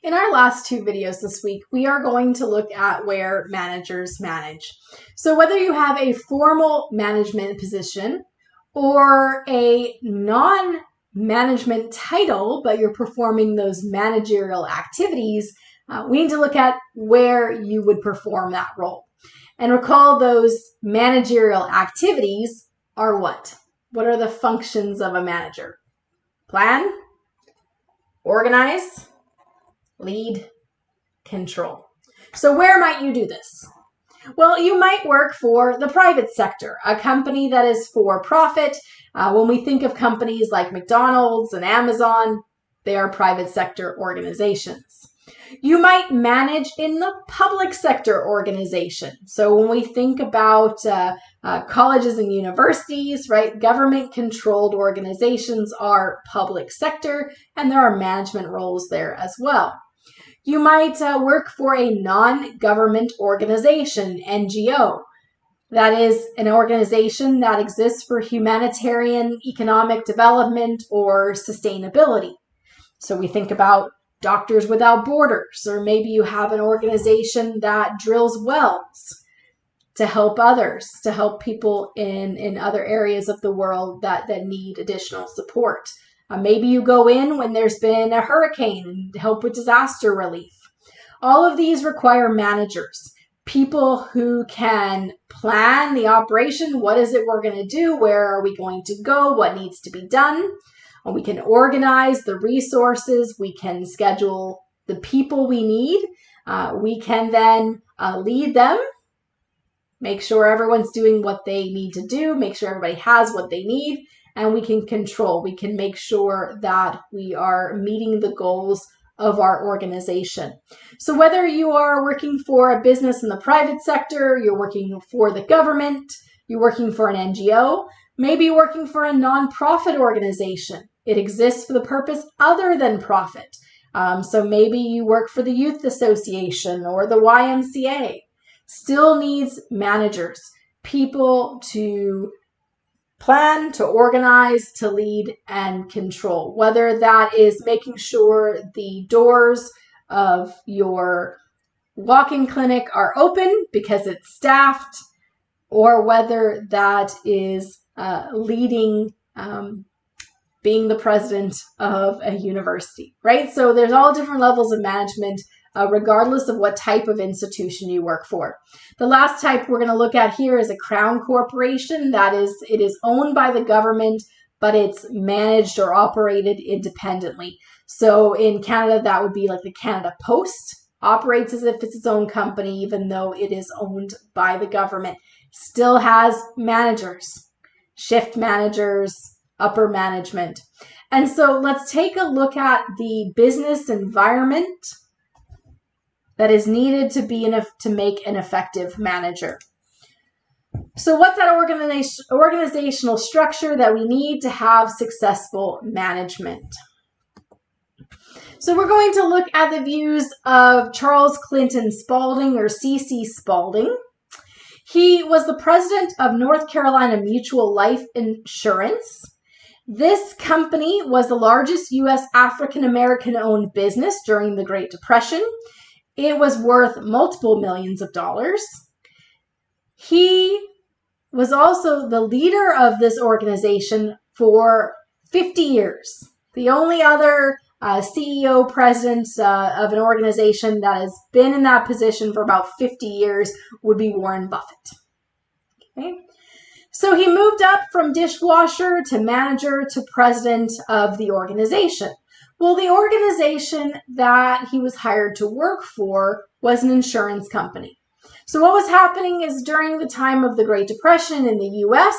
In our last two videos this week, we are going to look at where managers manage. So whether you have a formal management position or a non-management title, but you're performing those managerial activities, we need to look at where you would perform that role. And recall those managerial activities are what? What are the functions of a manager? Plan, organize, lead, control. So where might you do this? Well, you might work for the private sector, a company that is for profit. When we think of companies like McDonald's and Amazon, they are private sector organizations. You might manage in the public sector organization. So when we think about colleges and universities, right, government-controlled organizations are public sector, and there are management roles there as well. You might work for a non-government organization, NGO. That is an organization that exists for humanitarian economic development or sustainability. So we think about Doctors Without Borders, or maybe you have an organization that drills wells to help others, to help people in other areas of the world that need additional support. Maybe you go in when there's been a hurricane and help with disaster relief. All of these require managers, people who can plan the operation. What is it we're going to do? Where are we going to go? What needs to be done? We can organize the resources. We can schedule the people we need. We can then lead them, make sure everyone's doing what they need to do, make sure everybody has what they need, and we can control. We can make sure that we are meeting the goals of our organization. So whether you are working for a business in the private sector, you're working for the government, you're working for an NGO, maybe you're working for a nonprofit organization. It exists for the purpose other than profit. So maybe you work for the Youth Association or the YMCA. Still needs managers, people to plan, to organize, to lead, and control. Whether that is making sure the doors of your walk-in clinic are open because it's staffed, or whether that is leading, being the president of a university, right? So there's all different levels of management, regardless of what type of institution you work for. The last type we're going to look at here is a crown corporation. That is, it is owned by the government, but it's managed or operated independently. So in Canada, that would be like the Canada Post, operates as if it's its own company, even though it is owned by the government. Still has managers, shift managers, upper management. And so let's take a look at the business environment that is needed to be to make an effective manager. So what's that organizational structure that we need to have successful management? So we're going to look at the views of Charles Clinton Spaulding, or C.C. Spaulding. He was the president of North Carolina Mutual Life Insurance. This company was the largest U.S. African-American owned business during the Great Depression. It was worth multiple millions of dollars. He was also the leader of this organization for 50 years. The only other CEO, president of an organization that has been in that position for about 50 years would be Warren Buffett. Okay. So he moved up from dishwasher to manager to president of the organization. Well, the organization that he was hired to work for was an insurance company. So what was happening is during the time of the Great Depression in the U.S.,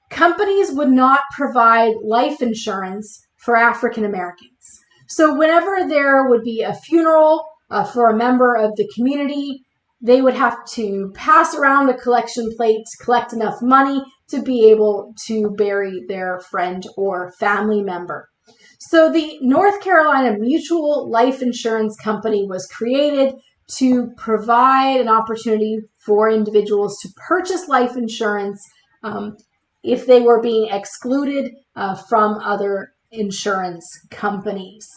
companies would not provide life insurance for African Americans. So whenever there would be a funeral for a member of the community, they would have to pass around a collection plate to collect enough money to be able to bury their friend or family member. So the North Carolina Mutual Life Insurance Company was created to provide an opportunity for individuals to purchase life insurance if they were being excluded from other insurance companies.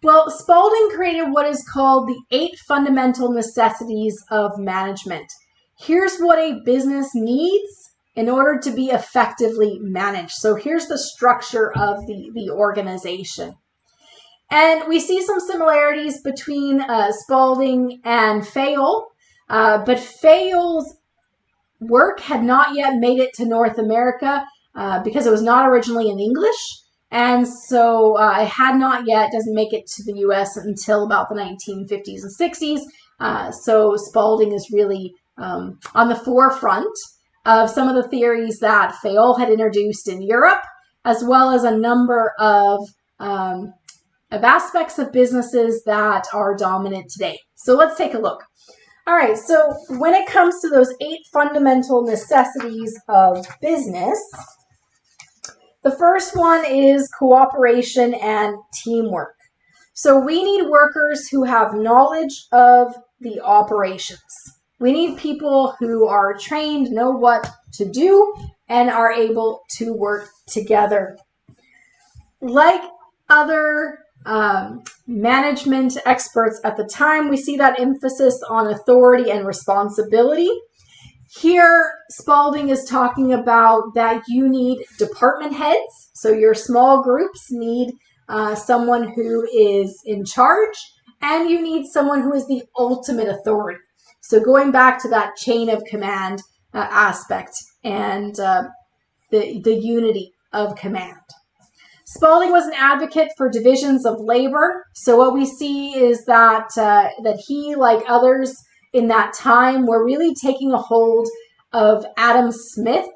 Well, Spaulding created what is called the 8 Fundamental Necessities of Management. Here's what a business needs in order to be effectively managed. So here's the structure of the organization. And we see some similarities between Spaulding and Fayol, but Fayol's work had not yet made it to North America because it was not originally in English. And so it had not yet, doesn't make it to the US until about the 1950s and 60s. So Spaulding is really on the forefront of some of the theories that Fayol had introduced in Europe, as well as a number of aspects of businesses that are dominant today. So let's take a look. All right, so when it comes to those 8 fundamental necessities of business, the first one is cooperation and teamwork. So we need workers who have knowledge of the operations. We need people who are trained, know what to do, and are able to work together. Like other management experts at the time, we see that emphasis on authority and responsibility. Here, Spaulding is talking about that you need department heads. So your small groups need someone who is in charge, and you need someone who is the ultimate authority. So going back to that chain of command aspect and the unity of command. Spaulding was an advocate for divisions of labor. So what we see is that he, like others in that time, were really taking a hold of Adam Smith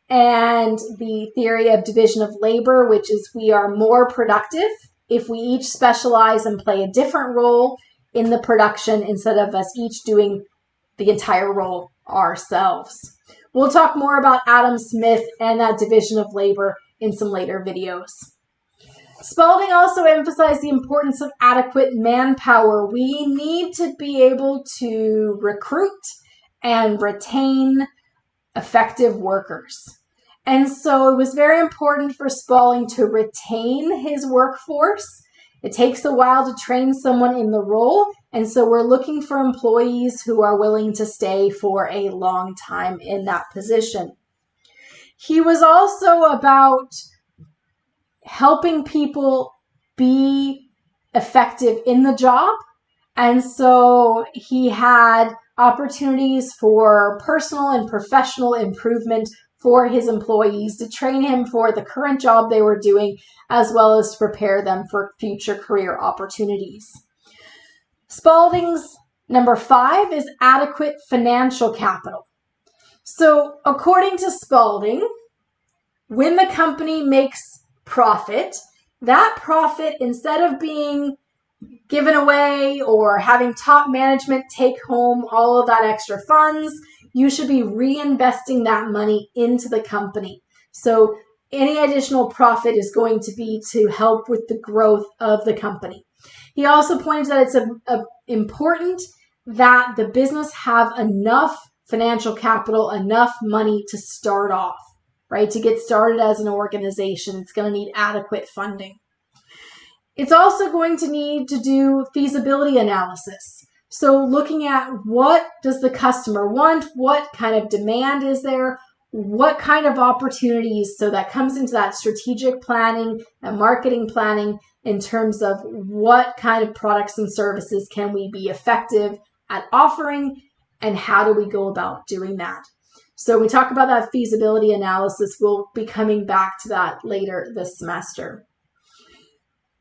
and the theory of division of labor, which is we are more productive if we each specialize and play a different role in the production instead of us each doing the entire role ourselves. We'll talk more about Adam Smith and that division of labor in some later videos. Spaulding also emphasized the importance of adequate manpower. We need to be able to recruit and retain effective workers. And so it was very important for Spaulding to retain his workforce. It takes a while to train someone in the role, and so we're looking for employees who are willing to stay for a long time in that position. He was also about helping people be effective in the job. And so he had opportunities for personal and professional improvement for his employees to train him for the current job they were doing, as well as to prepare them for future career opportunities. Spaulding's number 5 is adequate financial capital. So according to Spaulding, when the company makes profit, that profit, instead of being given away or having top management take home all of that extra funds, you should be reinvesting that money into the company. So any additional profit is going to be to help with the growth of the company. He also points that it's important that the business have enough financial capital, enough money to start off, right? To get started as an organization, it's going to need adequate funding. It's also going to need to do feasibility analysis. So looking at what does the customer want, what kind of demand is there, what kind of opportunities, so that comes into that strategic planning and marketing planning in terms of what kind of products and services can we be effective at offering and how do we go about doing that. So we talk about that feasibility analysis. We'll be coming back to that later this semester.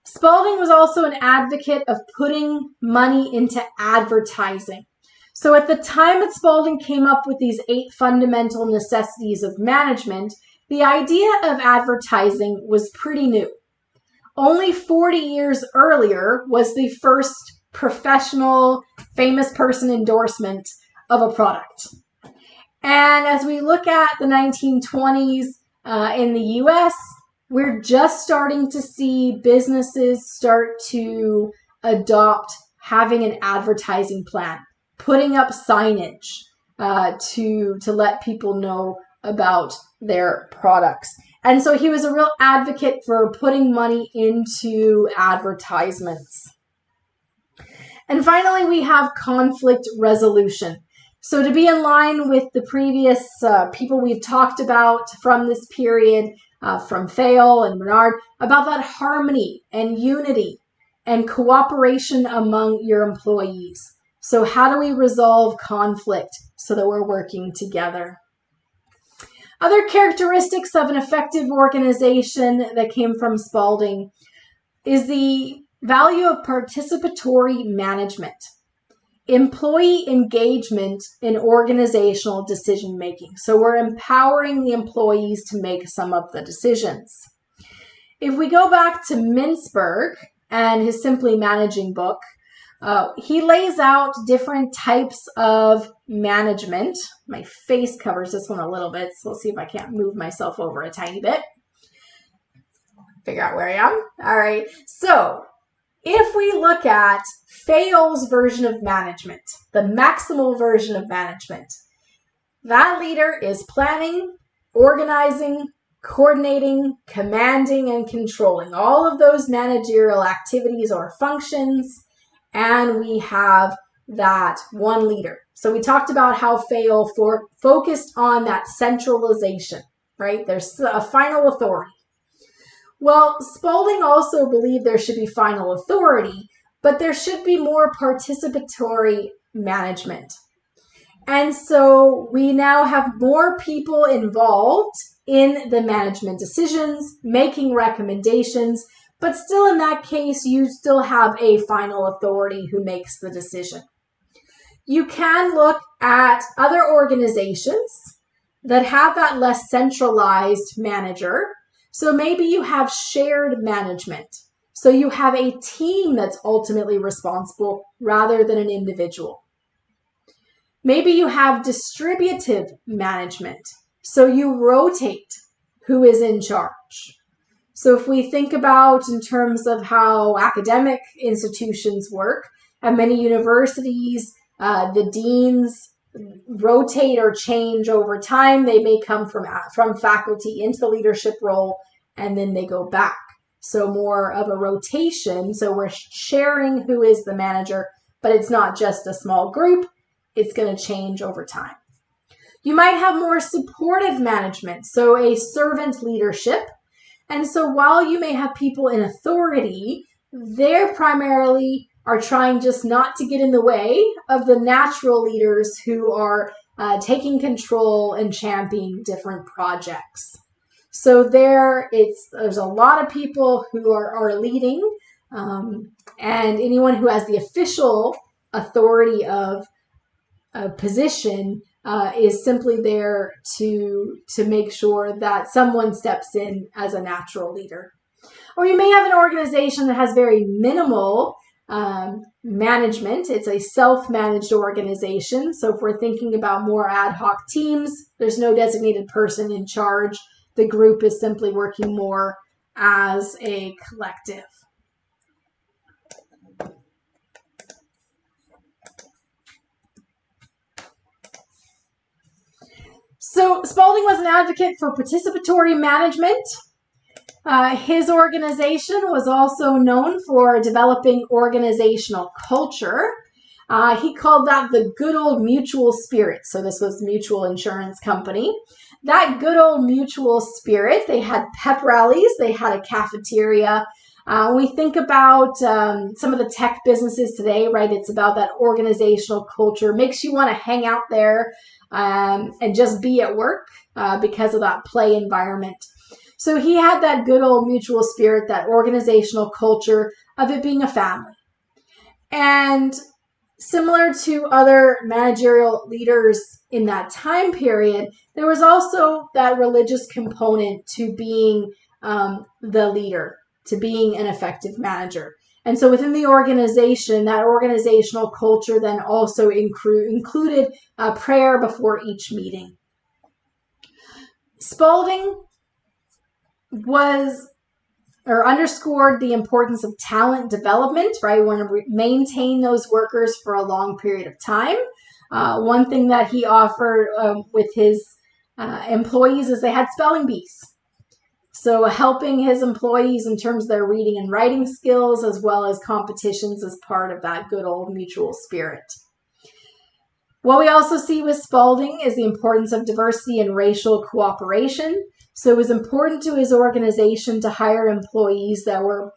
Spaulding was also an advocate of putting money into advertising. So at the time that Spaulding came up with these 8 fundamental necessities of management, the idea of advertising was pretty new. Only 40 years earlier was the first professional, famous person endorsement of a product. And as we look at the 1920s in the US, we're just starting to see businesses start to adopt having an advertising plan, putting up signage to let people know about their products. And so he was a real advocate for putting money into advertisements. And finally, we have conflict resolution. So to be in line with the previous people we've talked about from this period, from Fayol and Bernard, about that harmony and unity and cooperation among your employees. So how do we resolve conflict so that we're working together? Other characteristics of an effective organization that came from Spaulding is the value of participatory management, employee engagement in organizational decision making. So we're empowering the employees to make some of the decisions. If we go back to Mintzberg and his Simply Managing book, he lays out different types of management. My face covers this one a little bit, so we'll see if I can't move myself over a tiny bit. Figure out where I am. All right. So if we look at Fayol's version of management, the maximal version of management, that leader is planning, organizing, coordinating, commanding, and controlling all of those managerial activities or functions. And we have that one leader. So we talked about how Fayol focused on that centralization, right? There's a final authority. Well, Spaulding also believed there should be final authority, but there should be more participatory management. And so we now have more people involved in the management decisions, making recommendations, but still in that case, you still have a final authority who makes the decision. You can look at other organizations that have that less centralized manager. So maybe you have shared management. So you have a team that's ultimately responsible rather than an individual. Maybe you have distributive management. So you rotate who is in charge. So if we think about in terms of how academic institutions work, at many universities, the deans rotate or change over time. They may come from faculty into the leadership role, and then they go back. So more of a rotation. So we're sharing who is the manager, but it's not just a small group. It's going to change over time. You might have more supportive management, so a servant leadership. And so while you may have people in authority, they're primarily are trying just not to get in the way of the natural leaders who are taking control and championing different projects. So there's a lot of people who are leading, and anyone who has the official authority of a position is simply there to make sure that someone steps in as a natural leader. Or you may have an organization that has very minimal management. It's a self-managed organization. So if we're thinking about more ad hoc teams, there's no designated person in charge. The group is simply working more as a collective. So Spaulding was an advocate for participatory management. His organization was also known for developing organizational culture. He called that the good old mutual spirit. So this was Mutual Insurance Company. That good old mutual spirit, they had pep rallies, they had a cafeteria. When we think about some of the tech businesses today, right, it's about that organizational culture. Makes you want to hang out there and just be at work because of that play environment. So he had that good old mutual spirit, that organizational culture of it being a family. And similar to other managerial leaders in that time period, there was also that religious component to being the leader, to being an effective manager. And so within the organization, that organizational culture then also included prayer before each meeting. Spaulding underscored the importance of talent development, right? We want to maintain those workers for a long period of time. One thing that he offered with his employees is they had spelling bees. So helping his employees in terms of their reading and writing skills, as well as competitions as part of that good old mutual spirit. What we also see with Spaulding is the importance of diversity and racial cooperation. So it was important to his organization to hire employees that were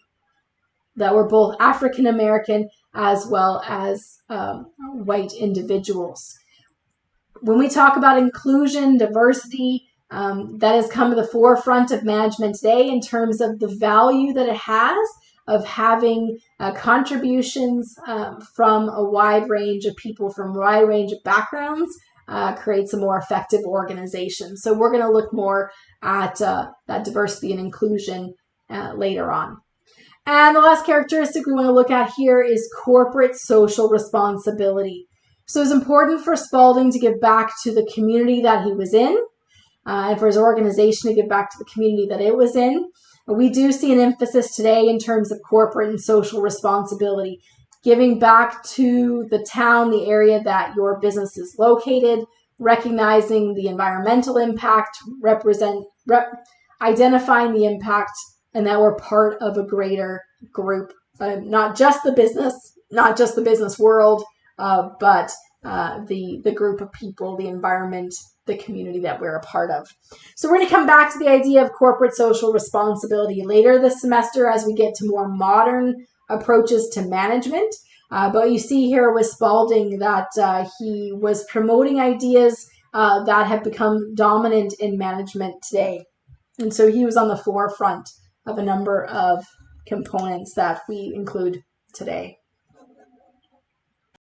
both African American as well as white individuals. When we talk about inclusion, diversity, that has come to the forefront of management today in terms of the value that it has of having contributions from a wide range of people from a wide range of backgrounds creates a more effective organization. So we're going to look more at that diversity and inclusion later on. And the last characteristic we want to look at here is corporate social responsibility. So it's important for Spaulding to give back to the community that he was in, and for his organization to give back to the community that it was in. We do see an emphasis today in terms of corporate and social responsibility, giving back to the town, the area that your business is located, recognizing the environmental impact, identifying the impact, and that we're part of a greater group, not just the business world, but the group of people, the environment, the community that we're a part of. So we're going to come back to the idea of corporate social responsibility later this semester as we get to more modern approaches to management. But you see here with Spaulding that he was promoting ideas that have become dominant in management today. And so he was on the forefront of a number of components that we include today.